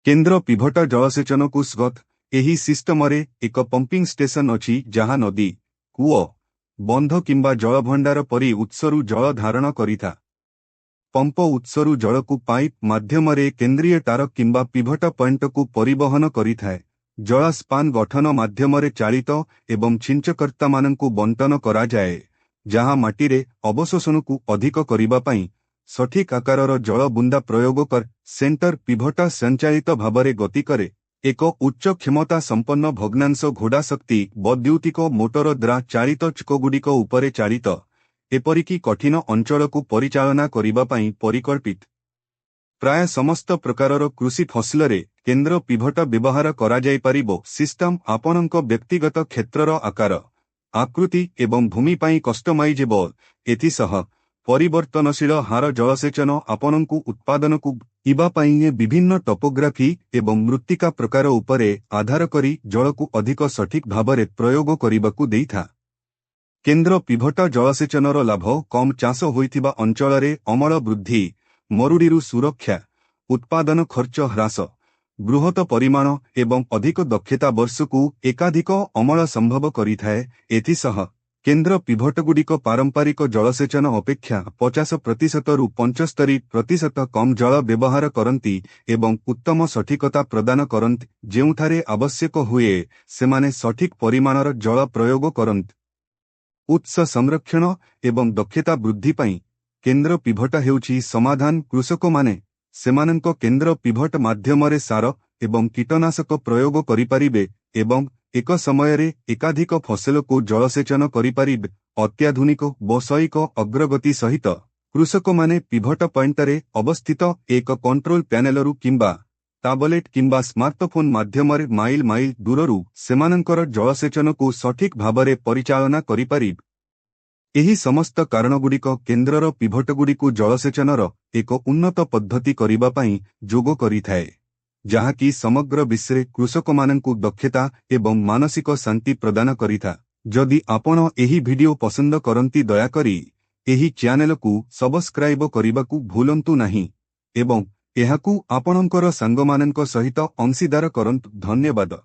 केन्द्र पिभट जलसेचन को स्वागत। एही सिस्टमरे एक पंपिंग स्टेशन अछि जहाँ नदी, कूओ, बंध किंबा जलभंडार परी उत्सरु जल धारण करिथा। पंप उत्सरु जल को पाइप माध्यमरे केंद्रीय तार किंबा पिभट पॉइंट को परिवहन करिथाए। जल स्पान गठन माध्यमरे चालित एवं छिंचकर्ता माननकु बंटन करा जाए, जहाँ माटीरे अवशोषण को अधिक करिबा पई सठिक आकारर जल बुंदा प्रयोग कर सेंटर पिभट संचालित भावरे गति करे। एक उच्च क्षमता संपन्न भग्नांश घोड़ा शक्ति वैद्युतिक मोटर द्वारा चालित चुकगुड़िक उपरे चालित एपरिकी कठिन अंचल को परिचालना करिबा पई परिकल्पित। प्राय समस्त प्रकारर कृषि फसलरे केंद्र पिभट व्यवहार करा जाय परिबो। सिस्टम आपनक व्यक्तिगत क्षेत्रर आकार, आकृति एवं भूमि पई कस्टमाइजेबल। एथिसह परिवर्तनशील हार जलसेचन आपनकु उत्पादन को इबा पई विभिन्न टोपोग्राफी एवं मृत्तिका प्रकार उपरे आधार करी जल को अधिक सठिक भावरे प्रयोग करिबाकु देइथा। केंद्र पिभट जलसेचनर लाभ कम चाष होइथिबा अंचलरे अमल वृद्धि, मरुड़ीरु सुरक्षा, उत्पादन खर्च ह्रास, बृहत परिमाण एवं अधिक दक्षता वर्षकु एकाधिक अमल संभव करिथाए। एथिसह केंद्र पिभटगुड़िक पारंपरिक जलसेचन अपेक्षा 50% रु 75% कम जल व्यवहार करती एवं उत्तम सठिकता प्रदान करती। जेउठारे आवश्यक हुए सेमाने सठिक परिमाणर जल प्रयोग करती। उत्स संरक्षण एवं दक्षता वृद्धि पई केंद्र पिभट हेउछि समाधान। कृषक माने सेमानंक केंद्र पिभट माध्यमरे सार एवं कीटनाशक प्रयोग करिपारिबे एवं एक समयरे एकाधिक फसल को जलसेचन करिपारिबे। अत्याधुनिक वैषयिक अग्रगति सहित कृषक माने पिभट पॉइंटरे अवस्थित एक कंट्रोल पैनलरु किंबा टाबलेट किंबा स्मार्टफोन माध्यमरे माइल माइल दूररु सेमानंकर जलसेचन को सठिक भावरे परिचालना करिपारिबे। एही समस्त कारणगुड़िक केंद्रर पिभटगुड़िकु जलसेचनर एक उन्नत पद्धति करिबा पई जोग करिथाए, जहाँकि समग्र विश्व कृषक माननकु दक्षता एवं मानसिक शांति प्रदान करिथा। जदि आपण एही वीडियो पसंद करंती दयाकरी एही चैनल को सब्सक्राइब करिबाकु भूलंतु नहीं एवं एहाकु आपणकर सांगमाननक सहित अंशीदार करंतु। धन्यवाद।